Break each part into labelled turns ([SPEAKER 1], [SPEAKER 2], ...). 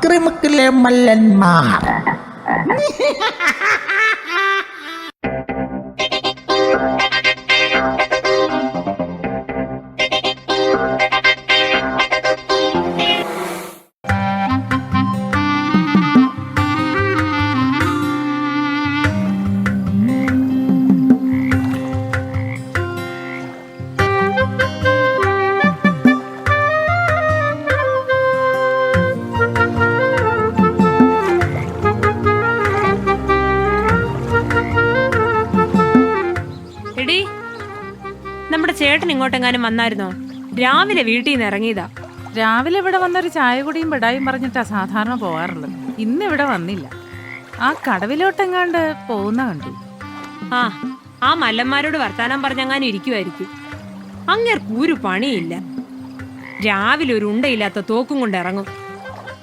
[SPEAKER 1] അക്രമിക്കിലെ മല്ലന്മാർ.
[SPEAKER 2] നമ്മുടെ ചേട്ടൻ ഇങ്ങോട്ടെങ്ങാനും വന്നായിരുന്നോ? രാവിലെ വീട്ടിൽ നിന്ന് ഇറങ്ങിയതാ.
[SPEAKER 3] രാവിലെ ഇവിടെ വന്നൊരു ചായ കുടിയും ബെഡായും പറഞ്ഞിട്ടാ സാധാരണ പോകാറുള്ളത്. ഇന്ന് ഇവിടെ വന്നില്ല. ആ കടവിലോട്ടെങ്ങാണ്ട് പോകുന്ന കണ്ടു.
[SPEAKER 2] ആ മല്ലന്മാരോട് വർത്താനം പറഞ്ഞെങ്ങാനും ഇരിക്കുമായിരിക്കും. അങ്ങേർക്ക് ഒരു പണിയില്ല. രാവിലെ ഒരു ഉണ്ടയില്ലാത്ത തോക്കും കൊണ്ട് ഇറങ്ങും.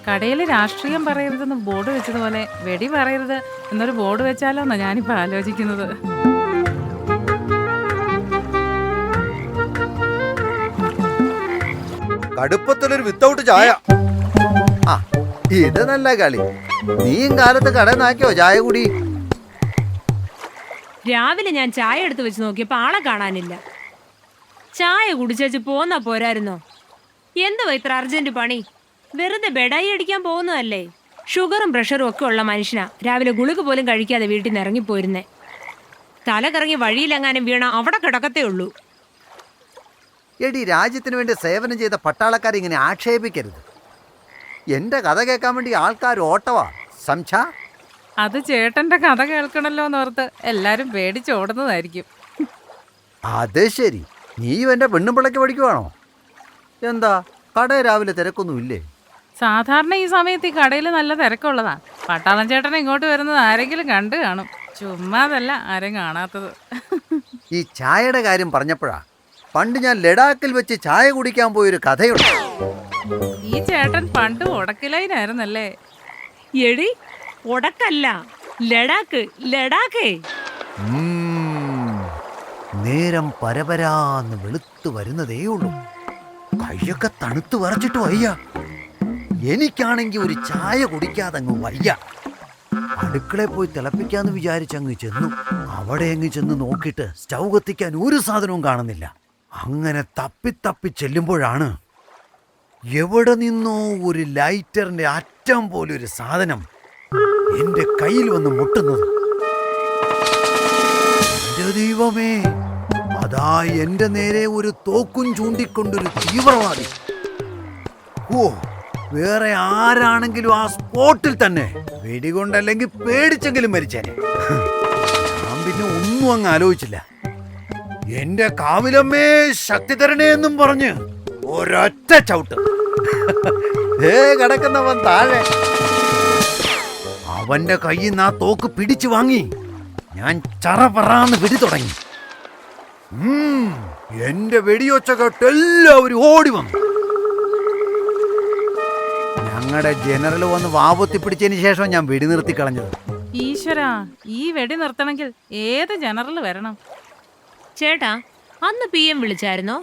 [SPEAKER 3] കടയിൽ രാഷ്ട്രീയം പറയരുതെന്ന് ബോർഡ് വെച്ചതുപോലെ വെടി പറയരുത് എന്നൊരു ബോർഡ് വെച്ചാലോന്നാ ഞാനിപ്പോ ആലോചിക്കുന്നത്.
[SPEAKER 4] കടുപ്പത്തിലൊരു വിത്തൗട്ട് ചായ. ആ ഇത് നല്ല കളി. നീയും കാലത്ത് കടന്നാക്കിയോ ചായ കുടി?
[SPEAKER 2] രാവിലെ ഞാൻ ചായ എടുത്ത് വെച്ച് നോക്കിയപ്പോ ആളെ കാണാനില്ല. ചായ കുടിച്ചു പോന്നാ പോരായിരുന്നോ? എന്തുവാ ഇത്ര അർജന്റ് പണി? വെറുതെ ബെഡായി അടിക്കാൻ പോകുന്നതല്ലേ? ഷുഗറും പ്രഷറും ഒക്കെ ഉള്ള മനുഷ്യനാ രാവിലെ ഗുളിക പോലും കഴിക്കാതെ വീട്ടിൽ നിന്ന് ഇറങ്ങിപ്പോയിരുന്നേ. തല കറങ്ങി വഴിയിലെങ്ങാനും വീണ അവിടെ കിടക്കത്തേ ഉള്ളൂ.
[SPEAKER 4] എടി, രാജ്യത്തിന് വേണ്ടി സേവനം ചെയ്ത പട്ടാളക്കാരെ ഇങ്ങനെ ആക്ഷേപിക്കരുത്. എൻ്റെ കഥ കേൾക്കാൻ വേണ്ടി ആൾക്കാർ ഓട്ടവാ. സംശ
[SPEAKER 3] അത് ചേട്ടന്റെ കഥ കേൾക്കണല്ലോ എന്നോർത്ത് എല്ലാരും പേടിച്ചോടുന്നതായിരിക്കും.
[SPEAKER 4] അത് ശരി. നീയും എൻ്റെ പെണ്ണുപിള്ളയ്ക്ക് പഠിക്കുവാണോ? എന്താ കട രാവിലെ തിരക്കൊന്നുമില്ലേ?
[SPEAKER 3] സാധാരണ ഈ സമയത്ത് ഈ കടയിൽ നല്ല തിരക്കുള്ളതാ. പട്ടാളം ചേട്ടൻ ഇങ്ങോട്ട് വരുന്നത് ആരെങ്കിലും കണ്ടു കാണും. ചുമ്മാതല്ല ആരും കാണാത്തത്.
[SPEAKER 4] ഈ ചായയുടെ കാര്യം പറഞ്ഞപ്പോഴാ പണ്ട് ഞാൻ ലഡാക്കിൽ വെച്ച് ചായ കുടിക്കാൻ പോയൊരു കഥയുണ്ട്.
[SPEAKER 3] ഈ ചേട്ടൻ പണ്ട് ഉടക്കിലായിരുന്നല്ലേ?
[SPEAKER 2] എടി, ഉടക്കല്ല, ലഡാക്ക്. ലഡാക്കേ
[SPEAKER 4] നേരം പരപരാന്ന് വെളുത്തു വരുന്നതേ ഉള്ളൂ. കയ്യൊക്കെ തണുത്ത് വരച്ചിട്ട് വയ്യ. എനിക്കാണെങ്കിൽ ഒരു ചായ കുടിക്കാതങ്ങ് വയ്യ. അടുക്കളയിൽ പോയി തിളപ്പിക്കാന്ന് വിചാരിച്ചങ്ങ് ചെന്നു. അവിടെ അങ്ങ് ചെന്ന് നോക്കിയിട്ട് സ്റ്റൗ കത്തിക്കാൻ ഒരു സാധനവും കാണുന്നില്ല. അങ്ങനെ തപ്പി ചെല്ലുമ്പോഴാണ് എവിടെ നിന്നോ ഒരു ലൈറ്ററിന്റെ അറ്റം പോലൊരു സാധനം എന്റെ കയ്യിൽ വന്ന് മുട്ടുന്നത്. എന്റെ ദൈവമേ, അതാ എന്റെ നേരെ ഒരു തോക്കും ചൂണ്ടിക്കൊണ്ടൊരു തീവ്രവാദി. ഓ, വേറെ ആരാണെങ്കിലും ആ സ്പോട്ടിൽ തന്നെ വെടികൊണ്ടല്ലെങ്കിൽ പേടിച്ചെങ്കിലും മരിച്ചേനെ. ഞാൻ പിന്നെ ഒന്നും അങ്ങ് ആലോചിച്ചില്ല. എന്റെ കാവിലമ്മേ ശക്തി തരണേ എന്നും പറഞ്ഞ് ഒരൊറ്റ ചവിട്ട്. കിടക്കുന്നവൻ താഴെ. അവന്റെ കയ്യിൽ നിന്ന് ആ തോക്ക് പിടിച്ചു വാങ്ങി ഞാൻ ചറപറാന്ന് വെടി തുടങ്ങി. എന്റെ വെടിയൊച്ച കേട്ട് എല്ലാവരും ഓടി വന്നു. ഞങ്ങളുടെ ജനറൽ വന്ന് വാപൊത്തി പിടിച്ചതിന് ശേഷം ഞാൻ വെടി നിർത്തി കളഞ്ഞത്.
[SPEAKER 3] ഈശ്വരാ, ഈ വെടി നിർത്തണമെങ്കിൽ ഏത് ജനറൽ വരണം?
[SPEAKER 2] ചേട്ടാ, അന്ന് PM വിളിച്ചായിരുന്നോ?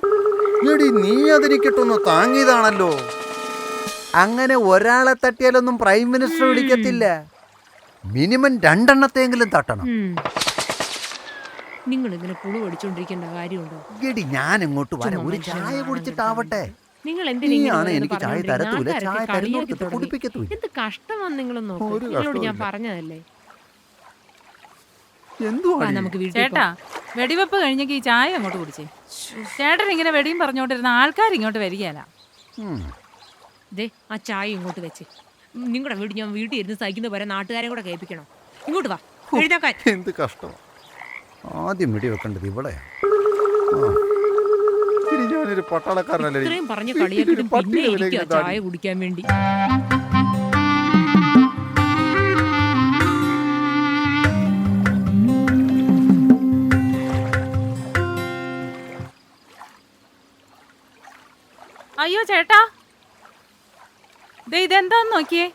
[SPEAKER 4] എടി, നീ അതിരിക്കട്ടൊന്ന് താങ്ങിയതാണല്ലോ. അങ്ങനെ ഒരാളെ തട്ടിയാലൊന്നും പ്രൈം മിനിസ്റ്റർ വിളിക്കത്തില്ല. മിനിമം 2 എണ്ണത്തെങ്കിലും തട്ടണം.
[SPEAKER 2] നിങ്ങൾ ഇതിനെ പുളു പഠിച്ചോണ്ടിരിക്കേണ്ട കാര്യമുണ്ടോ?
[SPEAKER 4] എടി, ഞാൻ ഇങ്ങോട്ട് വരാം. ഒരു ചായ കുടിച്ചിട്ടാവട്ടെ.
[SPEAKER 2] നിങ്ങൾ
[SPEAKER 4] നീയാണ് എനിക്ക് ചായ തരത്തൂല, ചായ തരുന്നോർത്തിട്ട് കുടിപ്പിക്കത്തൂല.
[SPEAKER 2] എന്ത് കഷ്ടമാണ് നിങ്ങളൊന്നും നോക്ക്. നിങ്ങളോട് ഞാൻ പറഞ്ഞതല്ലേ.
[SPEAKER 3] ചേട്ടാ, വെടിവെപ്പ് കഴിഞ്ഞെങ്കിൽ ഈ ചായ അങ്ങോട്ട് കുടിച്ചേ. ചേട്ടൻ ഇങ്ങനെ വെടിയും പറഞ്ഞോണ്ടിരുന്ന ആൾക്കാർ ഇങ്ങോട്ട് വരികയല്ല.
[SPEAKER 2] ആ ചായ ഇങ്ങോട്ട് വെച്ച്. നിങ്ങളുടെ വീട് ഞാൻ വീട്ടിൽ ഇരുന്ന് സഹിക്കുന്ന പോലെ നാട്ടുകാരെ കൂടെ കേൾപ്പിക്കണോ? ഇങ്ങോട്ട് വാ.
[SPEAKER 4] എന്ത് കഷ്ടം. ആദ്യം വെടി വെക്കേണ്ടത് ഇവിടെ.
[SPEAKER 2] ഇത്രയും പറഞ്ഞ കളിയാക്കിട്ടും പിന്നെ ഇരിക്കുക ചായ കുടിക്കാൻ വേണ്ടി.
[SPEAKER 3] അയ്യോ ചേട്ടാ, ഇതെന്താന്ന് നോക്കിയേ.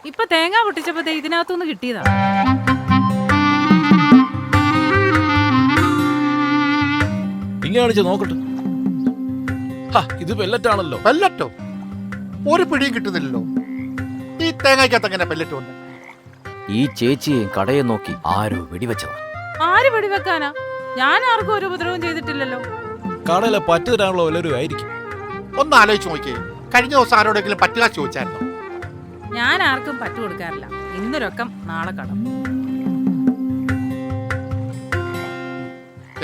[SPEAKER 3] ഇപ്പൊ തേങ്ങ പൊട്ടിച്ചപ്പോ ഇതിനകത്തുനിന്ന് കിട്ടിയതാ.
[SPEAKER 5] ഇങ്ങനെ നോക്കട്ടെ. ഇത് പെല്ലറ്റാണല്ലോ.
[SPEAKER 6] പെല്ലറ്റോ? ഒരു പിടിയും കിട്ടുന്നില്ലല്ലോ. ഈ തേങ്ങയ്ക്കകത്ത് എങ്ങനെ പെല്ലറ്റ് വന്നു?
[SPEAKER 5] ഈ ചേച്ചിയെ കടയെ നോക്കി ആരോ വെടിവെച്ചതാ.
[SPEAKER 3] ആര് വെടിവെക്കാനാ? ഞാൻ ആർക്കും ഒരു ഉപദ്രവം ചെയ്തിട്ടില്ലല്ലോ.
[SPEAKER 5] കടയിലെ പറ്റു തരാനുള്ള വല്ലവരും ആയിരിക്കും.
[SPEAKER 6] ഒന്ന് ആലോചിച്ച് നോക്കിയേ, കഴിഞ്ഞ ദിവസം ആരോടെങ്കിലും പറ്റുകാശ് ചോദിച്ചായിരുന്നോ?
[SPEAKER 3] ഞാൻ ആർക്കും പറ്റു കൊടുക്കാറില്ല. ഇന്നൊരൊക്കം നാളെ കടം.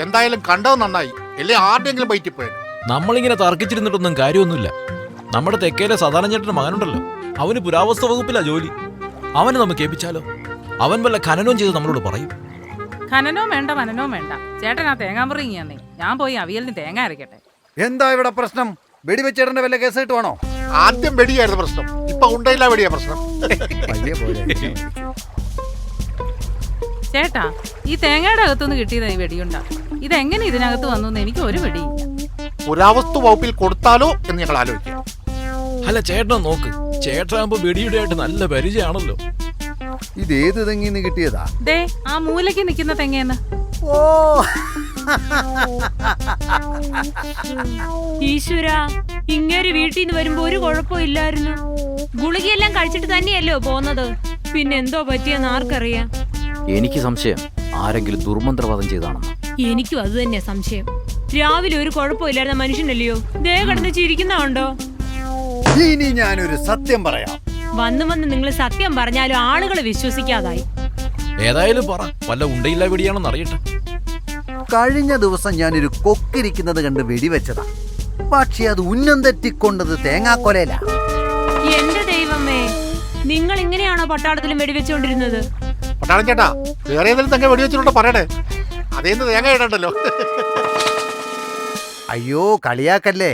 [SPEAKER 6] എന്തായാലും കണ്ടത് നന്നായി, അല്ലേ ആരുടെയെങ്കിലും പറ്റിപ്പോയത്.
[SPEAKER 5] നമ്മളിങ്ങനെ തർക്കിച്ചിരുന്നിട്ടൊന്നും കാര്യമൊന്നുമില്ല. നമ്മുടെ തെക്കേലെ സദാനന്ദ ചേട്ടന്റെ മകനുണ്ടല്ലോ, അവന് പുരാവസ്തു വകുപ്പിലാ ജോലി. അവനെ നമുക്ക് ഏൽപ്പിച്ചാലോ? അവൻ വല്ല ഖനനവും ചെയ്ത് നമ്മളോട് പറയും.
[SPEAKER 3] ഖനനോ വേണ്ട മനനോ വേണ്ട. ചേട്ടൻ ആ തേങ്ങാമുറി ഇങ്ങനെ, ഞാൻ പോയി അവിയലിന് തേങ്ങ അരക്കട്ടെ.
[SPEAKER 4] എന്താ ഇവിടെ പ്രശ്നം? വെടിവെച്ചേട്ടന്റെ വല്ല കേസ് കിട്ടുവാണോ?
[SPEAKER 6] ആദ്യം വെടിയായിരുന്നു പ്രശ്നം, ഇപ്പൊ ഉണ്ടയില്ല വെടിയാ പ്രശ്നം.
[SPEAKER 3] ചേട്ടാ, ഈ തേങ്ങയുടെ അകത്തുനിന്ന് കിട്ടിയതാ ഈ വെടിയുണ്ട. ഇതെങ്ങനെ ഇതിനകത്ത് വന്നു എന്ന് എനിക്ക് ഒരു വെടിയില്ല.
[SPEAKER 6] പുരാവസ്തു വകുപ്പിൽ കൊടുത്താലോ എന്ന് ഞങ്ങൾ ആലോചിക്കാം.
[SPEAKER 5] അല്ല ചേട്ടൻ നോക്ക്, ചേട്ടനാകുമ്പോ വെടിയുടെ ആയിട്ട് നല്ല പരിചയമാണല്ലോ.
[SPEAKER 4] ഇതേത് തെങ്ങിന്ന് കിട്ടിയതാ?
[SPEAKER 3] ദേ ആ മൂലയ്ക്ക് നിൽക്കുന്ന തെങ്ങേന്ന്.
[SPEAKER 4] ഓ,
[SPEAKER 2] ഈശ്വര, ഇങ്ങേര് വീട്ടിൽ നിന്ന് വരുമ്പോ ഒരു കുഴപ്പവും ഇല്ലായിരുന്നു. ഗുളികയെല്ലാം കഴിച്ചിട്ട് തന്നെയല്ലോ പോന്നത്. പിന്നെ എന്തോ പറ്റിയെന്ന് ആർക്കറിയാം.
[SPEAKER 5] എനിക്ക് സംശയം ആരെങ്കിലും ദുർമന്ത്രവാദം ചെയ്താണെന്ന്.
[SPEAKER 2] എനിക്കും അത് തന്നെയാ സംശയം. രാവിലെ ഒരു കുഴപ്പമില്ലായിരുന്ന മനുഷ്യനല്ലയോ, ദേ കിടന്ന് ചിരിക്കുന്നുണ്ടോ?
[SPEAKER 4] ഇനി ഞാനൊരു സത്യം പറയാം.
[SPEAKER 2] വന്ന് വന്ന് നിങ്ങൾ സത്യം പറഞ്ഞാലും ആളുകൾ വിശ്വസിക്കാതായി.
[SPEAKER 5] ഏതായാലും പറ, വല്ല ഉണ്ടയില്ല വെടിയാണെന്ന് അറിയട്ടെ.
[SPEAKER 4] കഴിഞ്ഞ ദിവസം ഞാനൊരു കൊക്കിരിക്കുന്നത് കണ്ട് വെടിവെച്ചതാ. പക്ഷെ അത് ഉന്നം തെറ്റിക്കൊണ്ടത് തേങ്ങാക്കൊലയില.
[SPEAKER 2] എന്റെ ദൈവമേ, നിങ്ങൾ ഇങ്ങനെയാണോ പട്ടാളത്തിലും വെടിവെച്ചോണ്ടിരുന്നത്?
[SPEAKER 6] പട്ടാളം ചേട്ടാ, വേറെ ഏതെങ്കിലും തെങ്ങ വെടിവെച്ചിട്ടുണ്ടോ പറയണേ, അതേന്ന് തേങ്ങ ഇടണ്ടല്ലോ.
[SPEAKER 4] അയ്യോ, കളിയാക്കല്ലേ.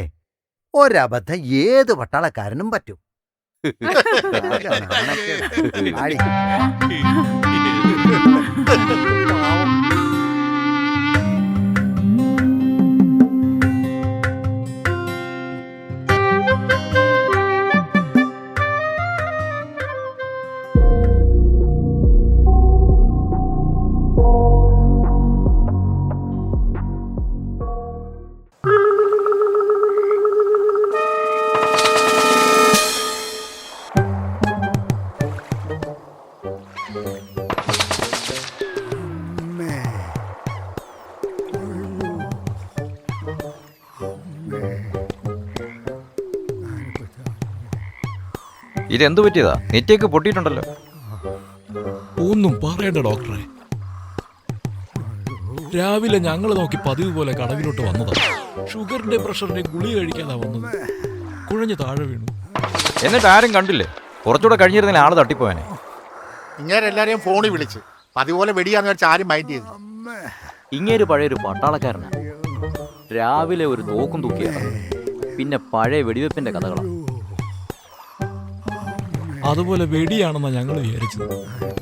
[SPEAKER 4] ഒരബദ്ധം ഏത് പട്ടാളക്കാരനും പറ്റും. ആടി.
[SPEAKER 7] ഇതെന്തു പറ്റിയതാ? നെറ്റിയൊക്കെ പൊട്ടിയിട്ടുണ്ടല്ലോ.
[SPEAKER 5] ഒന്നും പറയണ്ട ഡോക്ടറെ. രാവിലെ ഞങ്ങൾ നോക്കി പതിവ് പോലെ കടവിലോട്ട് വന്നതാ. ഷുഗറിന്റെ പ്രഷറിന്റെ ഗുളിക കഴിക്കാതാ വന്നത്. കുഴഞ്ഞു താഴെ വീണു.
[SPEAKER 7] എന്നിട്ട് ആരും കണ്ടില്ലേ? കുറച്ചുകൂടെ കഴിഞ്ഞിരുന്നെങ്കിൽ ആള് തട്ടിപ്പോയനെ.
[SPEAKER 6] ഇങ്ങനെ എല്ലാരെയും ഫോണിൽ വിളിച്ച് പതിപോലെ വെടിയാന്ന് വെച്ചാൽ ആരും മൈൻഡ് ചെയ്തു.
[SPEAKER 5] ഇങ്ങേര് പഴയൊരു പട്ടാളക്കാരനാ. രാവിലെ ഒരു തോക്കും തൂക്കിയ, പിന്നെ പഴയ വെടിവെപ്പിന്റെ കഥകളാണ്. അതുപോലെ വെടിയാണെന്നാ ഞങ്ങൾ വിചാരിച്ചത്.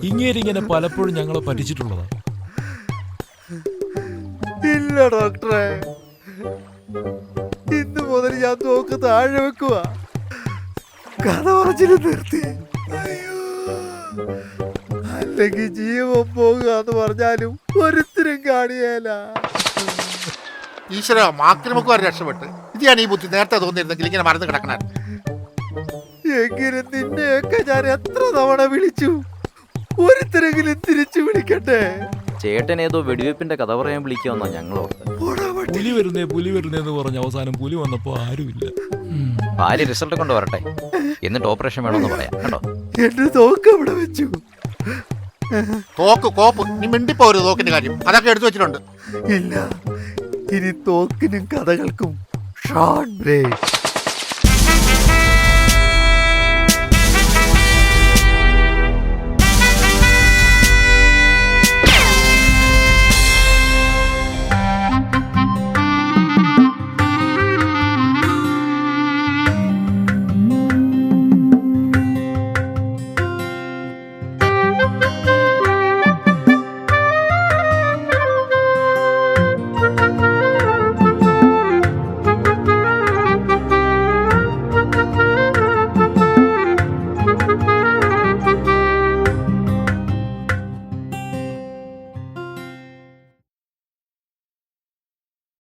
[SPEAKER 5] ഇങ്ങേരിങ്ങനെ പലപ്പോഴും ഞങ്ങളെ പറ്റിച്ചിട്ടുള്ളതാ.
[SPEAKER 4] ഇല്ല ഡോക്ടറെ, ഇന്ന് മുതൽ ഞാൻ തോക്ക് താഴെ വെക്കുക. കഥ പറച്ചില് നിർത്തി. അല്ലെങ്കിൽ ജീവൻ പോകുക എന്ന് പറഞ്ഞാലും ഒരുത്തരും കാണിയല്ല.
[SPEAKER 6] ഈശ്വര, ആക്രമക്കുകാർ രക്ഷപ്പെട്ട്. ഇത് ഞാൻ ഈ ബുദ്ധി നേരത്തെ തോന്നിയിരുന്നെങ്കിൽ ഇങ്ങനെ മറന്നു കിടക്കണ.
[SPEAKER 4] എങ്കിലും നിന്നെയൊക്കെ ഞാൻ എത്ര തവണ വിളിച്ചു, ഒരുത്തരെങ്കിലും തിരിച്ചു വിളിക്കട്ടെ.
[SPEAKER 5] ചേട്ടൻ ഏതോ വെടിവെപ്പിന്റെ കഥ പറയാൻ വിളിക്കാമെന്നാ ഞങ്ങളോട്. പുലി വരുന്നേന്ന് പറഞ്ഞ അവസാനം പുലി വന്നപ്പോ ആരുമില്ല.
[SPEAKER 7] ഭാര്യ റിസൾട്ട് കൊണ്ട് വരട്ടെ, എന്നിട്ട് ഓപ്പറേഷൻ വേണമെന്ന് പറയാം കേട്ടോ.
[SPEAKER 4] എന്റെ തോക്ക് അവിടെ വെച്ചു.
[SPEAKER 6] തോക്ക് കോപ്പ്, നീ മിണ്ടിപ്പോരു തോക്കിന്റെ കാര്യം, അതൊക്കെ എടുത്തു വെച്ചിട്ടുണ്ട്.
[SPEAKER 4] ഇല്ല, ഇനി തോക്കിനും കഥകൾക്കും ഷോർട്ട് ബ്രേക്ക്.